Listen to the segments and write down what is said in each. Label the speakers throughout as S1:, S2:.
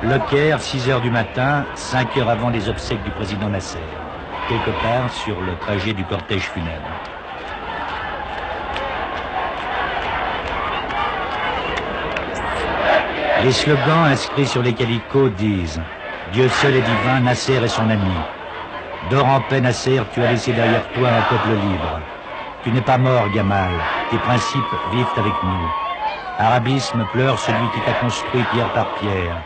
S1: Le Caire, 6 heures du matin, 5 heures avant les obsèques du président Nasser, quelque part sur le trajet du cortège funèbre. Les slogans inscrits sur les calicots disent « Dieu seul est divin, Nasser est son ami ». « Dors en paix, Nasser, tu as laissé derrière toi un peuple libre. Tu n'es pas mort, Gamal, tes principes vivent avec nous. Arabisme, pleure celui qui t'a construit pierre par pierre.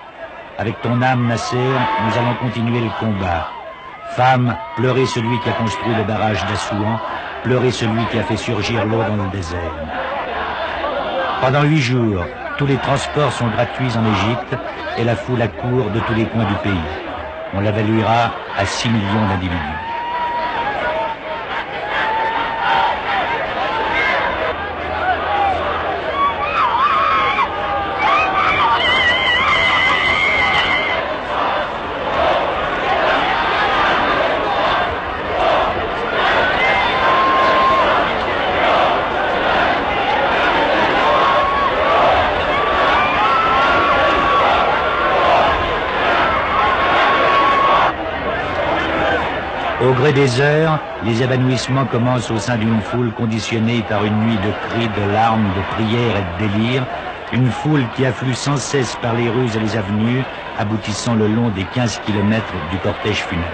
S1: Avec ton âme, Nasser, nous allons continuer le combat. Femme, pleurez celui qui a construit le barrage d'Assouan, pleurez celui qui a fait surgir l'eau dans le désert. Pendant 8 jours, tous les transports sont gratuits en Égypte et la foule accourt de tous les coins du pays. On l'évaluera à 6 millions d'individus. Au gré des heures, les évanouissements commencent au sein d'une foule conditionnée par une nuit de cris, de larmes, de prières et de délires, une foule qui afflue sans cesse par les rues et les avenues, aboutissant le long des 15 kilomètres du cortège funèbre.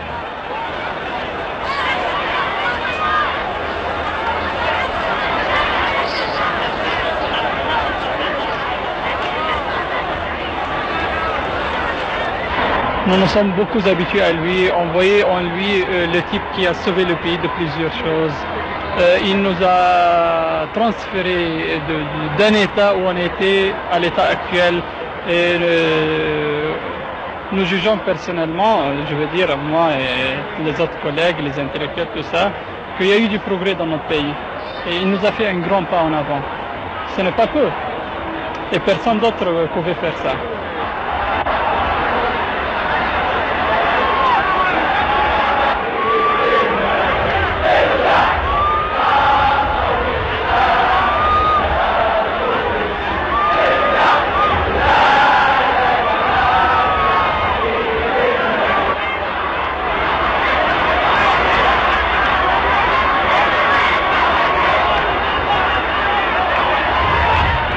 S2: Nous nous sommes beaucoup habitués à lui. On voyait en lui le type qui a sauvé le pays de plusieurs choses. Il nous a transféré d'un état où on était à l'état actuel. Et nous jugeons personnellement, je veux dire moi et les autres collègues, les intellectuels, tout ça, qu'il y a eu du progrès dans notre pays. Et il nous a fait un grand pas en avant. Ce n'est pas peu. Et personne d'autre pouvait faire ça.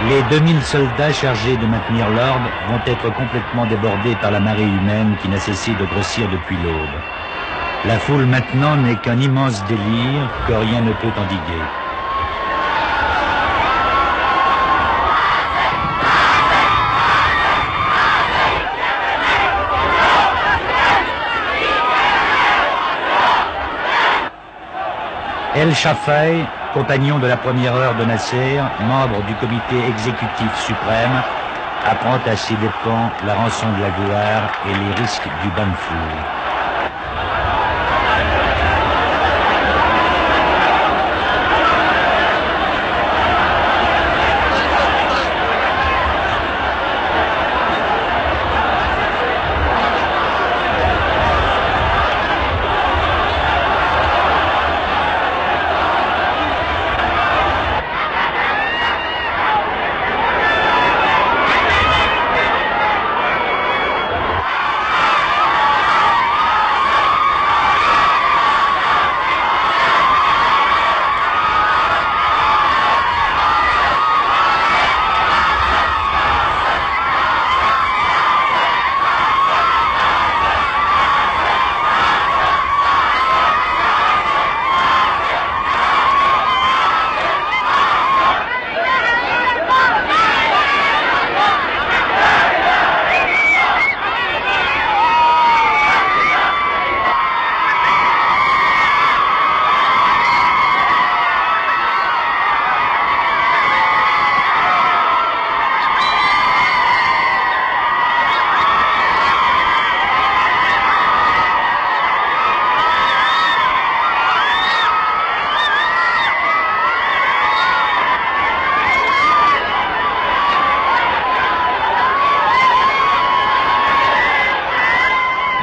S1: Les 2000 soldats chargés de maintenir l'ordre vont être complètement débordés par la marée humaine qui n'a cessé de grossir depuis l'aube. La foule maintenant n'est qu'un immense délire que rien ne peut endiguer. El Shafai, compagnon de la première heure de Nasser, membre du comité exécutif suprême, apprend à ses dépens la rançon de la gloire et les risques du bain de foule.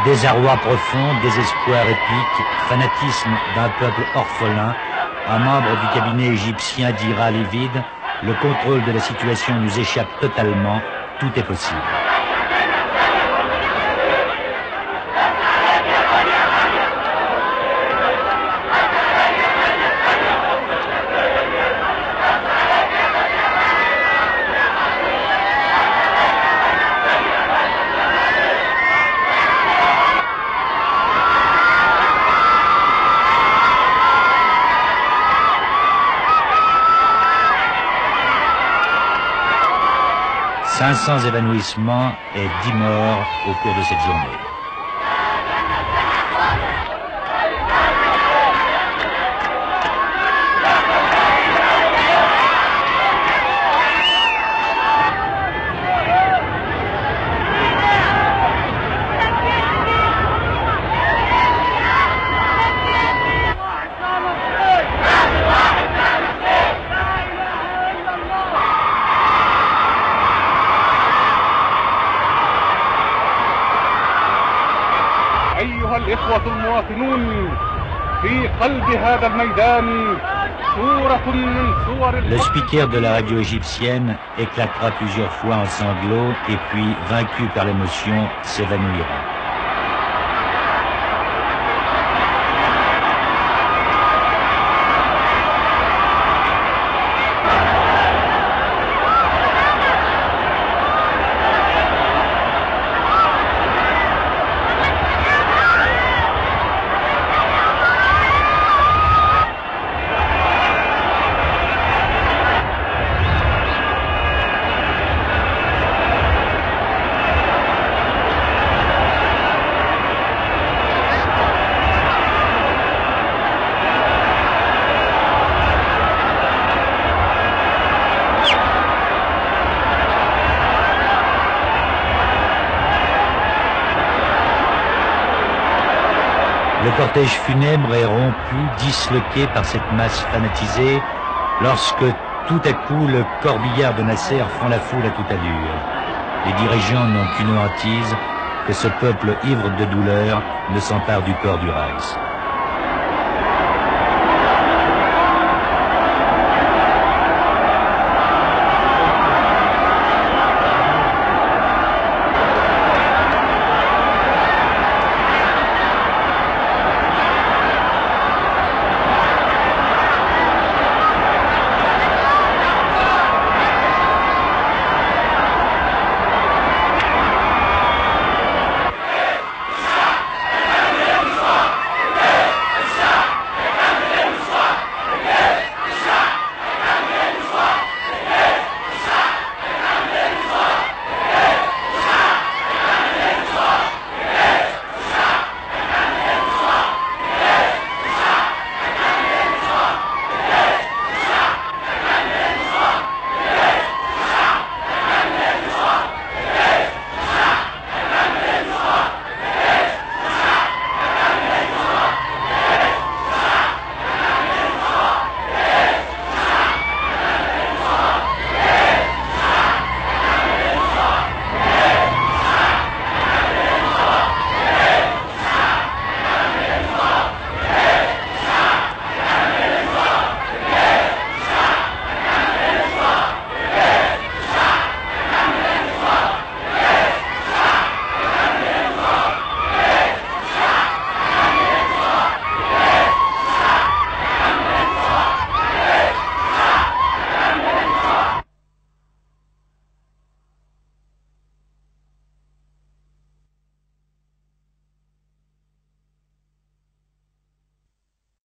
S1: Désarroi profond, désespoir épique, fanatisme d'un peuple orphelin, un membre du cabinet égyptien dira livide, le contrôle de la situation nous échappe totalement, tout est possible. 500 évanouissements et 10 morts au cours de cette journée.
S3: أيها الإخوة المواطنون في قلب هذا الميدان صورة من صور.
S1: Le speaker de la radio égyptienne éclatera plusieurs fois en sanglots et puis, vaincu par l'émotion, s'évanouira. Le cortège funèbre est rompu, disloqué par cette masse fanatisée, lorsque tout à coup le corbillard de Nasser fend la foule à toute allure. Les dirigeants n'ont qu'une hantise, que ce peuple ivre de douleur ne s'empare du corps du Reichs.